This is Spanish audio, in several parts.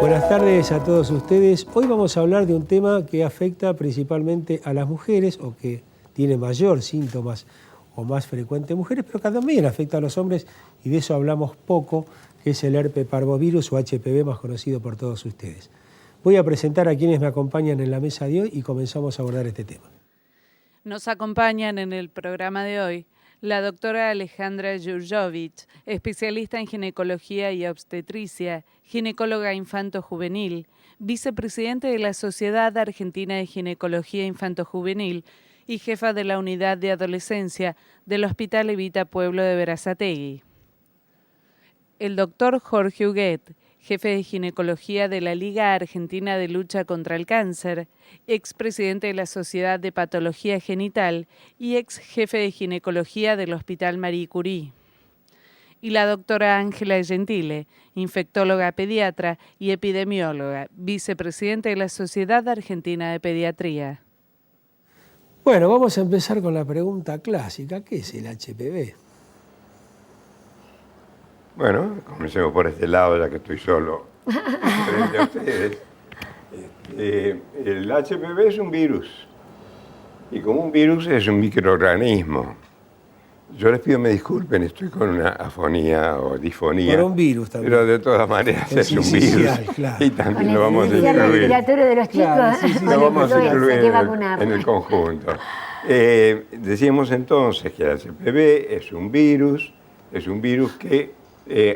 Buenas tardes a todos ustedes. Hoy vamos a hablar de un tema que afecta principalmente a las mujeres o que tiene mayor síntomas o más frecuente en mujeres, pero que también afecta a los hombres y de eso hablamos poco, que es el herpes parvovirus o HPV más conocido por todos ustedes. Voy a presentar a quienes me acompañan en la mesa de hoy y comenzamos a abordar este tema. Nos acompañan en el programa de hoy la doctora Alejandra Jurjovic, especialista en ginecología y obstetricia, ginecóloga infanto-juvenil, vicepresidente de la Sociedad Argentina de Ginecología Infanto-Juvenil y jefa de la Unidad de Adolescencia del Hospital Evita Pueblo de Berazategui. El doctor Jorge Huguet, jefe de ginecología de la Liga Argentina de Lucha contra el Cáncer, expresidente de la Sociedad de Patología Genital y ex jefe de ginecología del Hospital Marie Curie. Y la doctora Ángela Gentile, infectóloga pediatra y epidemióloga, vicepresidente de la Sociedad Argentina de Pediatría. Bueno, vamos a empezar con la pregunta clásica. ¿Qué es el HPV? Bueno, comencemos por este lado, ya que estoy solo frente a ustedes. El HPV es un virus, y como un virus es un microorganismo. Yo les pido me disculpen, estoy con una afonía o disfonía. Por un virus también. Pero de todas maneras es un virus. Claro. Y también con lo vamos a el incluir. respiratorio de los chicos, Claro, sí, Lo vamos a incluir vacunar. en el conjunto. Decíamos entonces que el HPV es un virus que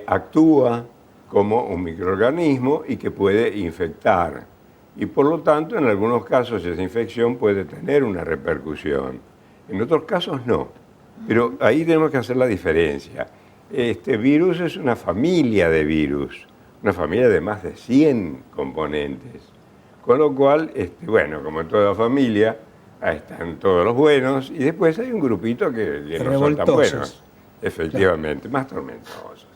actúa como un microorganismo y que puede infectar. Y por lo tanto, en algunos casos esa infección puede tener una repercusión. En otros casos no. Pero ahí tenemos que hacer la diferencia. Este virus es una familia de virus, una familia de más de 100 componentes. Con lo cual, bueno, como en toda familia, ahí están todos los buenos y después hay un grupito que no son tan buenos. Efectivamente, claro. Más tormentosos.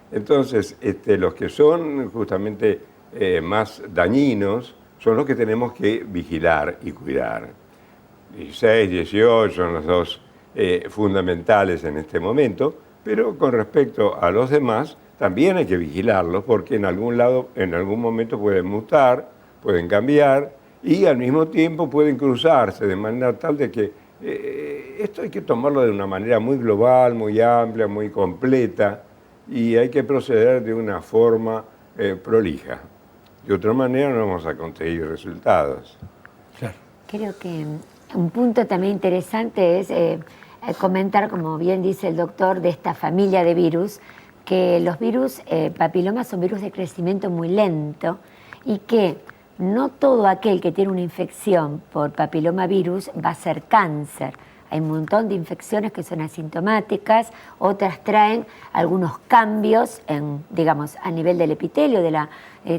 Entonces, los que son justamente más dañinos son los que tenemos que vigilar y cuidar. 16, 18 son los dos fundamentales en este momento, pero con respecto a los demás también hay que vigilarlos porque en algún momento pueden mutar, pueden cambiar y al mismo tiempo pueden cruzarse de manera tal de que esto hay que tomarlo de una manera muy global, muy amplia, muy completa y hay que proceder de una forma prolija. De otra manera no vamos a conseguir resultados. Claro. Creo que un punto también interesante es comentar, como bien dice el doctor, de esta familia de virus, que los virus papilomas son virus de crecimiento muy lento y que no todo aquel que tiene una infección por papilomavirus va a ser cáncer. Hay un montón de infecciones que son asintomáticas, otras traen algunos cambios digamos, a nivel del epitelio,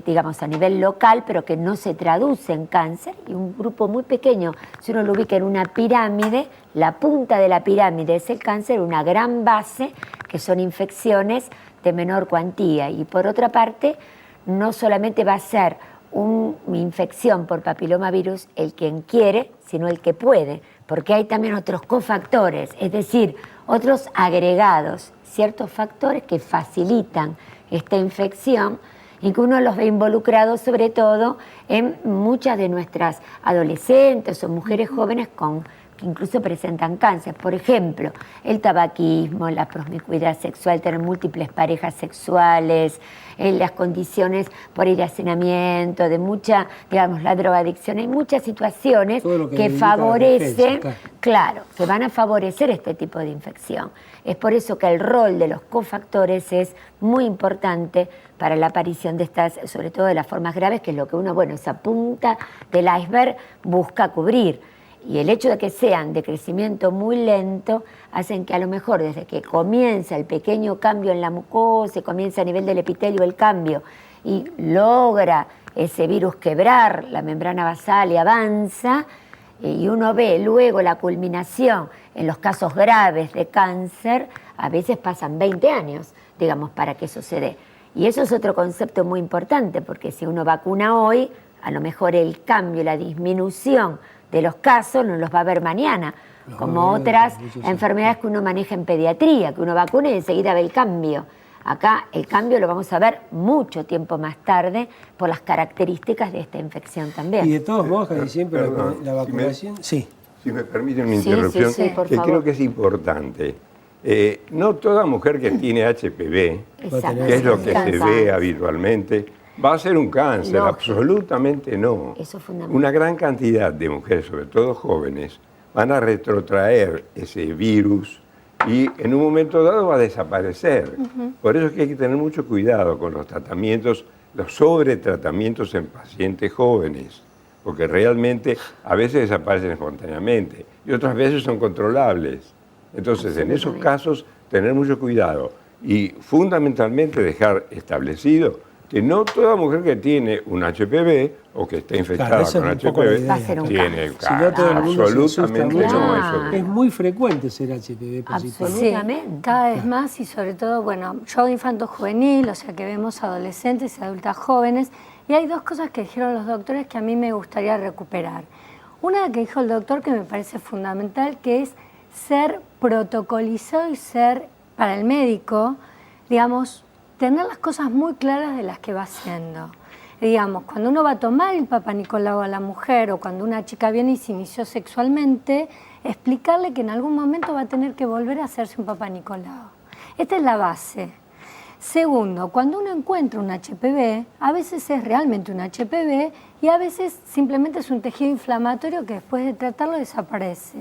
digamos, a nivel local, pero que no se traduce en cáncer. Y un grupo muy pequeño, si uno lo ubica en una pirámide, la punta de la pirámide es el cáncer, una gran base, que son infecciones de menor cuantía. Y por otra parte, no solamente va a ser una infección por papilomavirus el quien quiere, sino el que puede, porque hay también otros cofactores, es decir, otros agregados, ciertos factores que facilitan esta infección y que uno los ve involucrados sobre todo en muchas de nuestras adolescentes o mujeres jóvenes que incluso presentan cáncer. Por ejemplo, el tabaquismo, la promiscuidad sexual, tener múltiples parejas sexuales, las condiciones por ir a hacinamiento, de mucha, digamos, la drogadicción. Hay muchas situaciones que favorecen, claro, que van a favorecer este tipo de infección. Es por eso que el rol de los cofactores es muy importante para la aparición de estas, sobre todo de las formas graves, que es lo que uno, bueno, esa punta del iceberg busca cubrir. Y el hecho de que sean de crecimiento muy lento hacen que a lo mejor desde que comienza el pequeño cambio en la mucosa, comienza a nivel del epitelio el cambio y logra ese virus quebrar la membrana basal y avanza, y uno ve luego la culminación en los casos graves de cáncer, a veces pasan 20 años, digamos, para que eso se dé. Y eso es otro concepto muy importante, porque si uno vacuna hoy, a lo mejor el cambio, la disminución de los casos no los va a ver mañana, como otras enfermedades que uno maneja en pediatría, que uno vacuna y enseguida ve el cambio. Acá el cambio lo vamos a ver mucho tiempo más tarde por las características de esta infección también. Y de todos modos, casi siempre Perdón, la vacunación... Sí. Si me permite una Sí, interrupción, sí, por que favor. creo que es importante. No toda mujer que tiene HPV, Exacto. que es lo que se Cáncer. ve habitualmente, va a ser un cáncer, Lógico. absolutamente no. Eso es fundamental. Una gran cantidad de mujeres, sobre todo jóvenes, van a retrotraer ese virus y en un momento dado va a desaparecer. Por eso es que hay que tener mucho cuidado con los tratamientos, los sobretratamientos en pacientes jóvenes, porque realmente a veces desaparecen espontáneamente y otras veces son controlables. Entonces, en esos casos, tener mucho cuidado y fundamentalmente dejar establecido que no toda mujer que tiene un HPV o que está infectada Claro, esa con es un poco la HPV idea. Va a ser un tiene cáncer. Si no, todo el mundo se asusta absolutamente mucho. no. Claro. Es muy frecuente ser HPV positivo. Absolutamente. Sí, cada vez más y sobre todo, bueno, yo hago infanto juvenil, o sea que vemos adolescentes y adultas jóvenes, y hay dos cosas que dijeron los doctores que a mí me gustaría recuperar. Una que dijo el doctor que me parece fundamental, que es ser protocolizado y ser, para el médico, digamos, tener las cosas muy claras de las que va haciendo. Digamos, cuando uno va a tomar el Papa Nicolau a la mujer o cuando una chica viene y se inició sexualmente, explicarle que en algún momento va a tener que volver a hacerse un Papa Nicolau. Esta es la base. Segundo, cuando uno encuentra un HPV, a veces es realmente un HPV y a veces simplemente es un tejido inflamatorio que después de tratarlo desaparece.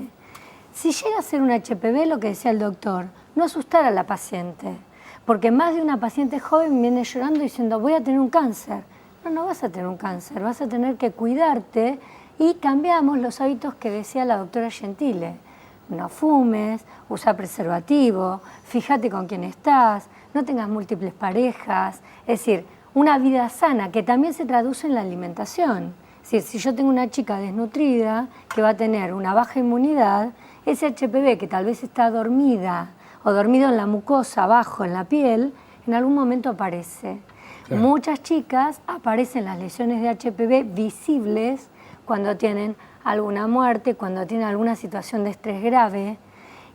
Si llega a ser un HPV, lo que decía el doctor, no asustar a la paciente, porque más de una paciente joven viene llorando diciendo voy a tener un cáncer. No vas a tener un cáncer, vas a tener que cuidarte y cambiamos los hábitos que decía la doctora Gentile. No fumes, usa preservativo, fíjate con quién estás, no tengas múltiples parejas, es decir, una vida sana que también se traduce en la alimentación. Es decir, si yo tengo una chica desnutrida que va a tener una baja inmunidad, ese HPV que tal vez está dormida o dormido en la mucosa, abajo en la piel, en algún momento aparece. Claro. Muchas chicas aparecen las lesiones de HPV visibles cuando tienen alguna muerte, cuando tienen alguna situación de estrés grave.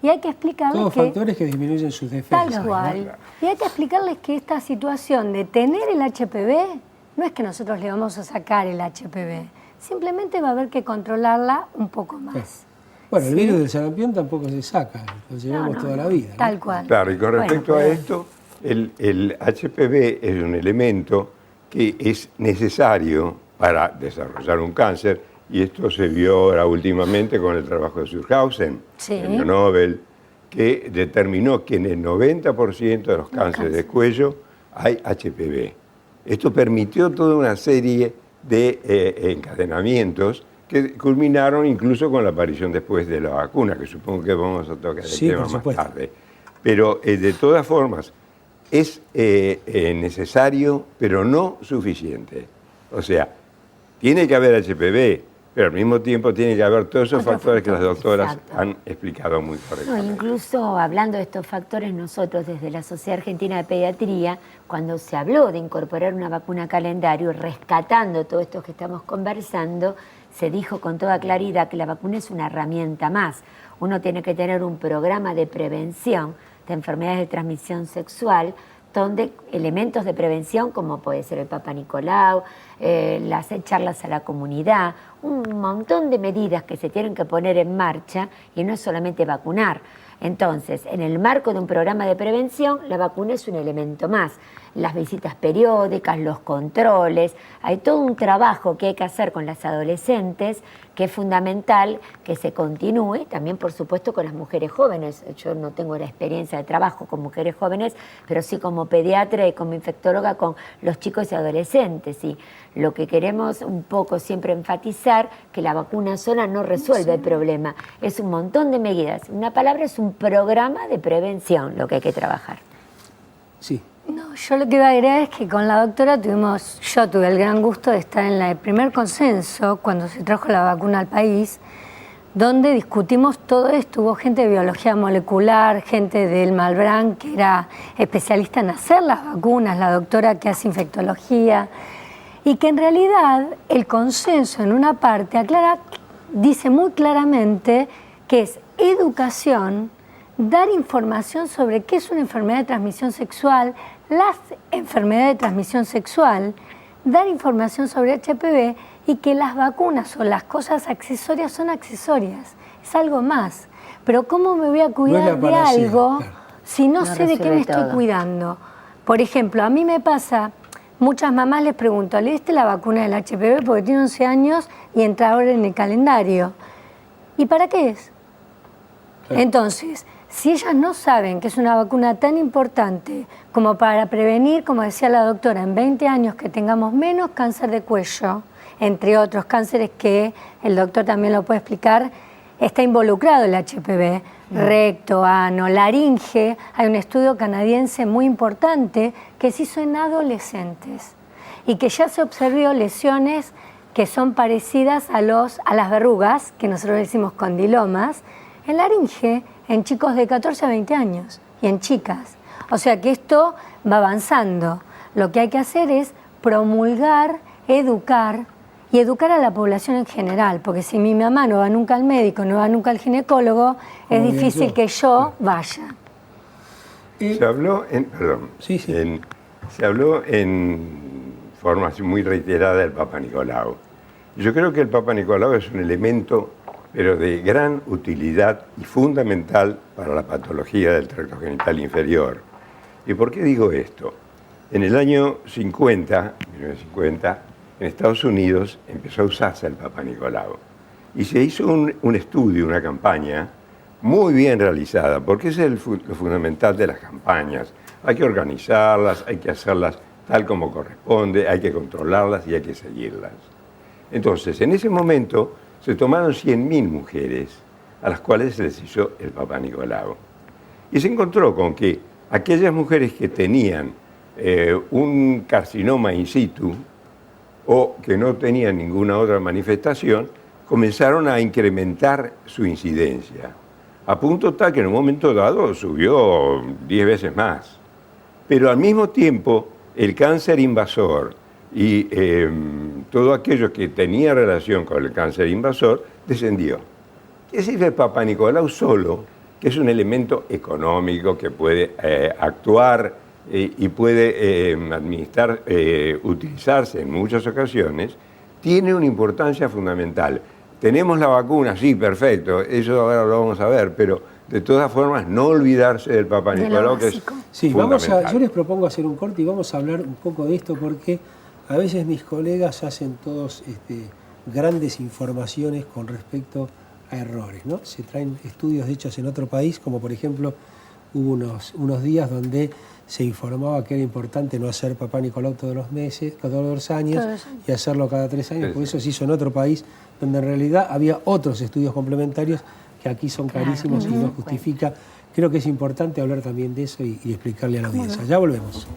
Y hay que explicarles Todos que... factores que disminuyen sus defensas. Tal ¿no? cual. Y hay que explicarles que esta situación de tener el HPV no es que nosotros le vamos a sacar el HPV. Simplemente va a haber que controlarla un poco más. Bueno, el Sí. virus del sarampión tampoco se saca, lo llevamos toda la vida. ¿no? Tal cual. Claro, y con respecto Bueno, a esto, el HPV es un elemento que es necesario para desarrollar un cáncer, y esto se vio ahora últimamente con el trabajo de Surhausen, Sí. premio Nobel, que determinó que en el 90% de los cánceres de cuello hay HPV. Esto permitió toda una serie de encadenamientos que culminaron incluso con la aparición después de la vacuna, que supongo que vamos a tocar el Sí, tema por más supuesto. tarde. Pero de todas formas, es necesario, pero no suficiente. O sea, tiene que haber HPV, pero al mismo tiempo tiene que haber todos esos Otros factores que las factores, doctoras exacto. han explicado muy No, correctamente. incluso hablando de estos factores, nosotros desde la Sociedad Argentina de Pediatría, cuando se habló de incorporar una vacuna a calendario, rescatando todo esto que estamos conversando, se dijo con toda claridad que la vacuna es una herramienta más. Uno tiene que tener un programa de prevención de enfermedades de transmisión sexual, donde elementos de prevención como puede ser el Papa Nicolau, las charlas a la comunidad, un montón de medidas que se tienen que poner en marcha y no es solamente vacunar. Entonces, en el marco de un programa de prevención, la vacuna es un elemento más. Las visitas periódicas, los controles, hay todo un trabajo que hay que hacer con las adolescentes que es fundamental que se continúe, también por supuesto con las mujeres jóvenes. Yo no tengo la experiencia de trabajo con mujeres jóvenes, pero sí como pediatra y como infectóloga con los chicos y adolescentes. Y lo que queremos un poco siempre enfatizar, que la vacuna sola no resuelve el problema, es un montón de medidas. Una palabra es un programa de prevención lo que hay que trabajar. Sí. No, yo lo que iba a agregar es que con la doctora yo tuve el gran gusto de estar en el primer consenso cuando se trajo la vacuna al país, donde discutimos todo esto. Hubo gente de biología molecular, gente del Malbrán, que era especialista en hacer las vacunas, la doctora que hace infectología, y que en realidad el consenso en una parte dice muy claramente que es educación, dar información sobre qué es una enfermedad de transmisión sexual, las enfermedades de transmisión sexual, dar información sobre HPV y que las vacunas o las cosas accesorias son accesorias, es algo más. Pero ¿cómo me voy a cuidar de algo si no sé de qué me estoy cuidando? Por ejemplo, a mí me pasa, muchas mamás les pregunto, ¿le diste la vacuna del HPV? Porque tiene 11 años y entra ahora en el calendario. ¿Y para qué es? Entonces, si ellas no saben que es una vacuna tan importante como para prevenir, como decía la doctora, en 20 años que tengamos menos cáncer de cuello, entre otros cánceres que el doctor también lo puede explicar, está involucrado el HPV, recto, ano, laringe. Hay un estudio canadiense muy importante que se hizo en adolescentes y que ya se observó lesiones que son parecidas a las verrugas, que nosotros decimos condilomas, en laringe, en chicos de 14 a 20 años y en chicas. O sea que esto va avanzando. Lo que hay que hacer es promulgar, educar y educar a la población en general, porque si mi mamá no va nunca al médico, no va nunca al ginecólogo, es difícil que yo vaya. Se habló se habló en forma muy reiterada del Papa Nicolau. Yo creo que el Papa Nicolau es un elemento, pero de gran utilidad y fundamental para la patología del tracto genital inferior. ¿Y por qué digo esto? En el año 1950, en Estados Unidos empezó a usarse el Papa Nicolau. Y se hizo un estudio, una campaña muy bien realizada, porque ese es lo fundamental de las campañas. Hay que organizarlas, hay que hacerlas tal como corresponde, hay que controlarlas y hay que seguirlas. Entonces, en ese momento se tomaron 100.000 mujeres a las cuales se les hizo el Papa Nicolau. Y se encontró con que aquellas mujeres que tenían un carcinoma in situ o que no tenían ninguna otra manifestación, comenzaron a incrementar su incidencia, a punto tal que en un momento dado subió 10 veces más. Pero al mismo tiempo, el cáncer invasor y todo aquello que tenía relación con el cáncer invasor descendió. ¿Qué sirve el Papa Nicolau solo? Que es un elemento económico que puede actuar y puede utilizarse en muchas ocasiones, tiene una importancia fundamental. Tenemos la vacuna, sí, perfecto, eso ahora lo vamos a ver, pero de todas formas no olvidarse del Papa Nicolau, que es fundamental. Yo les propongo hacer un corte y vamos a hablar un poco de esto, porque a veces mis colegas hacen todos grandes informaciones con respecto a errores, ¿no? Se traen estudios hechos en otro país, como por ejemplo hubo unos días donde se informaba que era importante no hacer Papa Nicolau todos los meses, todos los años, y hacerlo cada 3 años, porque eso se hizo en otro país, donde en realidad había otros estudios complementarios que aquí son carísimos y no justifica. Creo que es importante hablar también de eso y explicarle a la audiencia. Ya volvemos.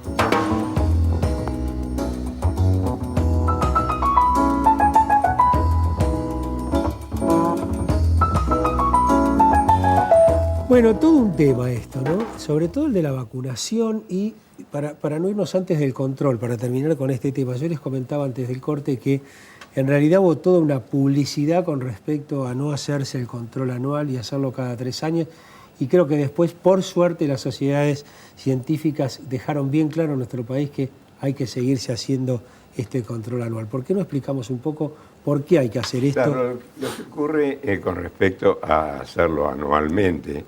Bueno, todo un tema esto, ¿no? Sobre todo el de la vacunación y para no irnos antes del control, para terminar con este tema. Yo les comentaba antes del corte que en realidad hubo toda una publicidad con respecto a no hacerse el control anual y hacerlo cada 3 años. Y creo que después, por suerte, las sociedades científicas dejaron bien claro en nuestro país que hay que seguirse haciendo este control anual. ¿Por qué no explicamos un poco por qué hay que hacer esto? Claro, lo que ocurre con respecto a hacerlo anualmente,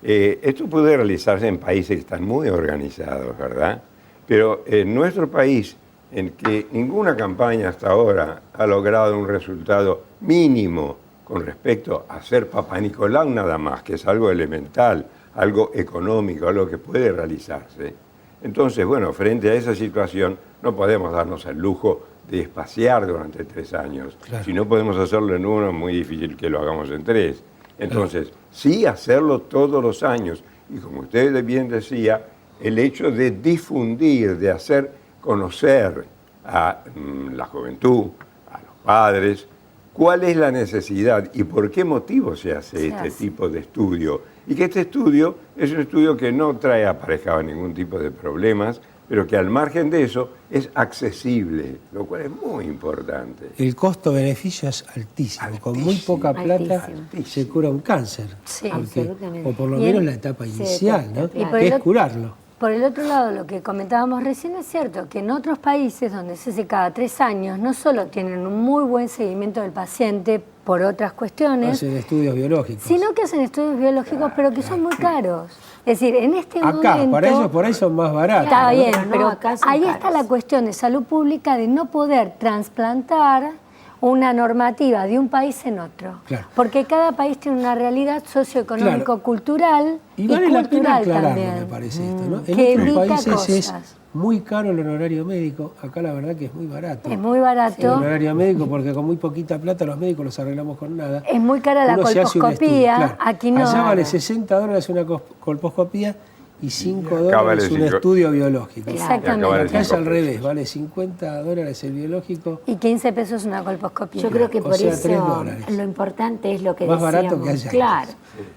esto puede realizarse en países que están muy organizados, ¿verdad? Pero en nuestro país, en que ninguna campaña hasta ahora ha logrado un resultado mínimo con respecto a hacer Papa Nicolau nada más, que es algo elemental, algo económico, algo que puede realizarse. Entonces, bueno, frente a esa situación no podemos darnos el lujo de espaciar durante 3 años. Claro. Si no podemos hacerlo en uno, es muy difícil que lo hagamos en 3. Entonces, sí hacerlo todos los años. Y como usted bien decía, el hecho de difundir, de hacer conocer a la juventud, a los padres, cuál es la necesidad y por qué motivo se hace este tipo de estudio. Y que este estudio es un estudio que no trae aparejado ningún tipo de problemas, pero que al margen de eso es accesible, lo cual es muy importante. El costo-beneficio es altísimo. Con muy poca plata se cura un cáncer. Sí, porque, absolutamente. o por lo menos la etapa inicial, ¿no? Que es curarlo. por el otro lado, lo que comentábamos recién es cierto, que en otros países donde se hace cada 3 años, no solo tienen un muy buen seguimiento del paciente por otras cuestiones, hacen estudios biológicos, sino que hacen estudios biológicos, pero que son muy caros. Es decir, en este acá, momento... para ellos por ahí son más baratos. Está ¿no? bien, pero no, pero acá son ahí caros. está la cuestión de salud pública de no poder trasplantar una normativa de un país en otro. Claro. Porque cada país tiene una realidad socioeconómico-cultural Y vale la pena cultural aclararlo, también. me parece esto, ¿no? En Que otros evita países es cosas. muy caro el honorario médico, acá la verdad que es muy barato. Es muy El barato. honorario médico, porque con muy poquita plata los médicos los arreglamos con nada. Es muy cara la Uno se hace un estudio, colposcopía, claro. aquí no. Allá vale $60 una colposcopía y $5 acá vale un 5. estudio biológico. Exactamente. vale Acá es 5 al pesos. revés, vale $50 el biológico. Y 15 pesos una colposcopía. Yo creo que O por sea, eso $3. lo importante es lo que Más decíamos. barato que allá. Claro,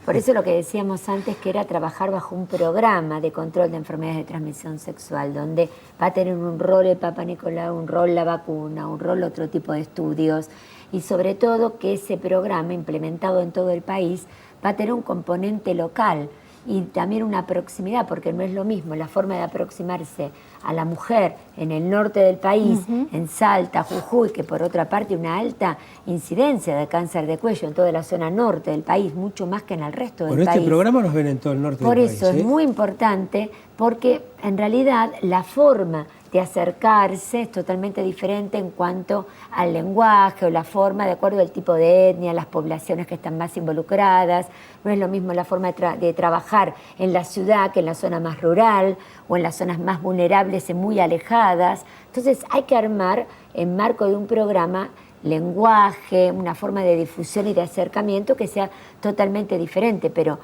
por eso lo que decíamos antes, que era trabajar bajo un programa de control de enfermedades de transmisión sexual, donde va a tener un rol el Papa Nicolau, un rol la vacuna, un rol otro tipo de estudios, y sobre todo que ese programa implementado en todo el país va a tener un componente local y también una proximidad, porque no es lo mismo la forma de aproximarse a la mujer en el norte del país, en Salta, Jujuy, que por otra parte una alta incidencia de cáncer de cuello en toda la zona norte del país, mucho más que en el resto del Bueno, país. este programa nos ven en todo el norte Por del eso país. es muy importante, porque en realidad la forma de acercarse es totalmente diferente en cuanto al lenguaje o la forma de acuerdo al tipo de etnia, las poblaciones que están más involucradas. No es lo mismo la forma de trabajar en la ciudad que en la zona más rural o en las zonas más vulnerables y muy alejadas. Entonces hay que armar en marco de un programa lenguaje, una forma de difusión y de acercamiento que sea totalmente diferente, pero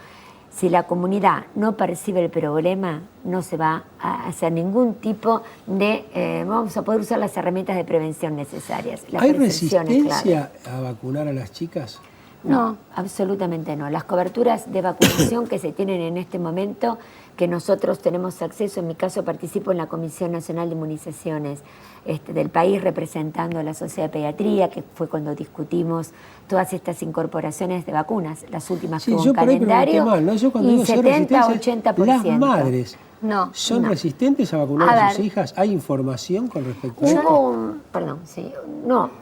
si la comunidad no percibe el problema, no se va a hacer ningún tipo de... vamos a poder usar las herramientas de prevención necesarias. La ¿Hay percepción es clave. resistencia a vacunar a las chicas? No, absolutamente no. Las coberturas de vacunación que se tienen en este momento, que nosotros tenemos acceso, en mi caso participo en la Comisión Nacional de Inmunizaciones del país representando a la Sociedad de Pediatría, que fue cuando discutimos todas estas incorporaciones de vacunas, las últimas que hubo en por ahí calendario, pregunté mal, ¿no? Yo cuando y digo cero 70-80%. resistencia, las madres No. son No. resistentes a vacunar A a, ver. sus hijas. ¿Hay información con respecto a esto?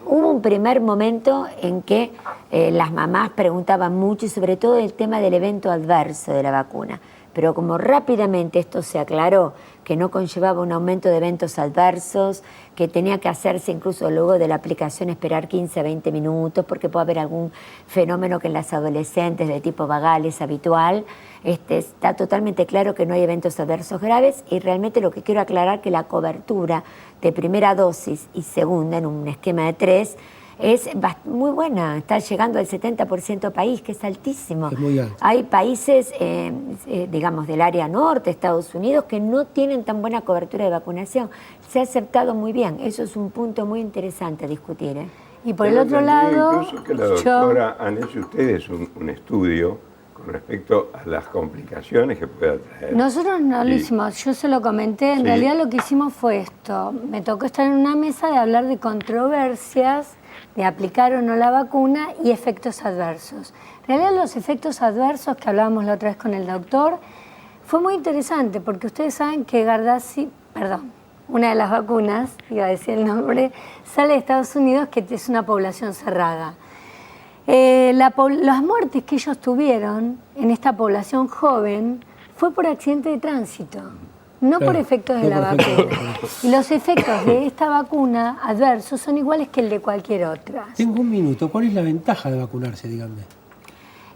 Hubo un primer momento en que las mamás preguntaban mucho y sobre todo el tema del evento adverso de la vacuna. Pero como rápidamente esto se aclaró, que no conllevaba un aumento de eventos adversos, que tenía que hacerse incluso luego de la aplicación esperar 15 a 20 minutos, porque puede haber algún fenómeno que en las adolescentes de tipo vagal es habitual, está totalmente claro que no hay eventos adversos graves y realmente lo que quiero aclarar que la cobertura de primera dosis y segunda en un esquema de 3 es muy buena, está llegando al 70% país, que es altísimo. Es muy alto. Hay países, digamos, del área norte, Estados Unidos, que no tienen tan buena cobertura de vacunación. Se ha aceptado muy bien, eso es un punto muy interesante a discutir. Y por el Tengo otro entendido lado, incluso que la doctora han hecho ustedes un estudio con respecto a las complicaciones que pueda traer. nosotros no lo Sí. hicimos, yo se lo comenté, en Sí. realidad lo que hicimos fue esto, me tocó estar en una mesa de hablar de controversias, de aplicar o no la vacuna y efectos adversos. En realidad los efectos adversos que hablábamos la otra vez con el doctor, fue muy interesante porque ustedes saben que una de las vacunas, iba a decir el nombre, sale de Estados Unidos, que es una población cerrada. Las muertes que ellos tuvieron en esta población joven fue por accidente de tránsito, no Claro, por efectos de no la por efectos de la vacuna. vacuna. Y los efectos de esta vacuna adversos son iguales que el de cualquier otra. Tengo un minuto. ¿Cuál es la ventaja de vacunarse, díganme?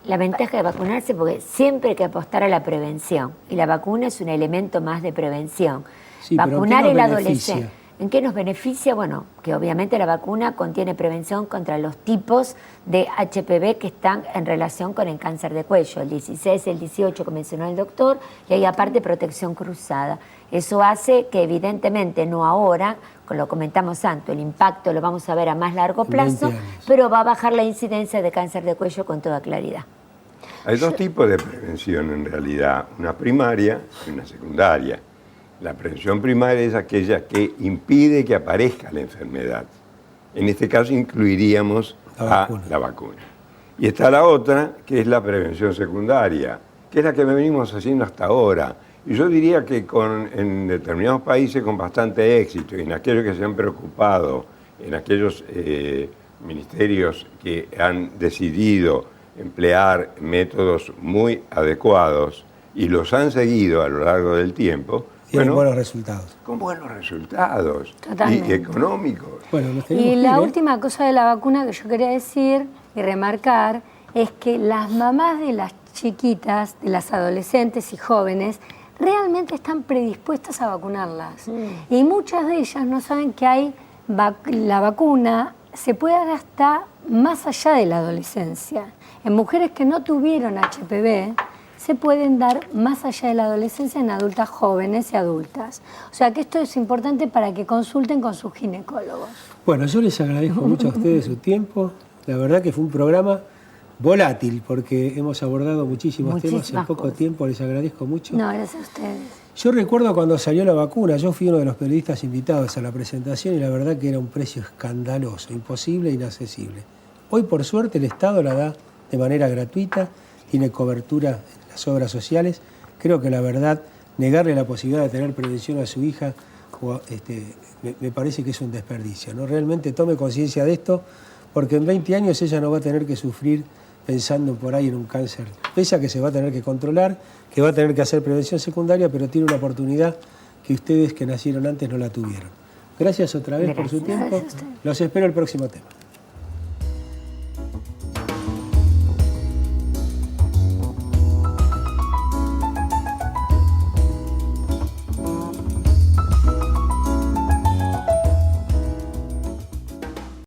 La ventaja de vacunarse, porque siempre hay que apostar a la prevención, y la vacuna es un elemento más de prevención. Sí, pero ¿en qué Vacunar nos el beneficia? adolescente. ¿En qué nos beneficia? Bueno, que obviamente la vacuna contiene prevención contra los tipos de HPV que están en relación con el cáncer de cuello, el 16, el 18 que mencionó el doctor, y hay aparte protección cruzada. Eso hace que evidentemente no ahora, lo comentamos antes, el impacto lo vamos a ver a más largo En 20 plazo, años. pero va a bajar la incidencia de cáncer de cuello con toda claridad. Hay dos tipos de prevención en realidad, una primaria y una secundaria. La prevención primaria es aquella que impide que aparezca la enfermedad. En este caso incluiríamos la vacuna. Y está la otra, que es la prevención secundaria, que es la que venimos haciendo hasta ahora, Y yo diría que en determinados países con bastante éxito, y en aquellos que se han preocupado, en aquellos ministerios que han decidido emplear métodos muy adecuados y los han seguido a lo largo del tiempo, tienen buenos resultados. Con buenos resultados. Totalmente. Y económicos. Bueno, nos tenemos Y que la ir, última cosa de la vacuna que yo quería decir y remarcar es que las mamás de las chiquitas, de las adolescentes y jóvenes, realmente están predispuestas a vacunarlas. Y muchas de ellas no saben que hay la vacuna se puede dar hasta más allá de la adolescencia. En mujeres que no tuvieron HPV, se pueden dar más allá de la adolescencia en adultas jóvenes y adultas. O sea que esto es importante para que consulten con sus ginecólogos. Bueno, yo les agradezco mucho a ustedes su tiempo. La verdad que fue un programa volátil porque hemos abordado muchísimos temas en poco tiempo. Les agradezco mucho. No, gracias a ustedes. Yo recuerdo cuando salió la vacuna, yo fui uno de los periodistas invitados a la presentación y la verdad que era un precio escandaloso, imposible e inaccesible. Hoy, por suerte, el Estado la da de manera gratuita, tiene cobertura en las obras sociales. Creo que la verdad, negarle la posibilidad de tener prevención a su hija me parece que es un desperdicio, ¿no? Realmente tome conciencia de esto, porque en 20 años ella no va a tener que sufrir pensando por ahí en un cáncer. Pese a que se va a tener que controlar, que va a tener que hacer prevención secundaria, pero tiene una oportunidad que ustedes que nacieron antes no la tuvieron. Gracias otra vez por su tiempo. Los espero el próximo tema.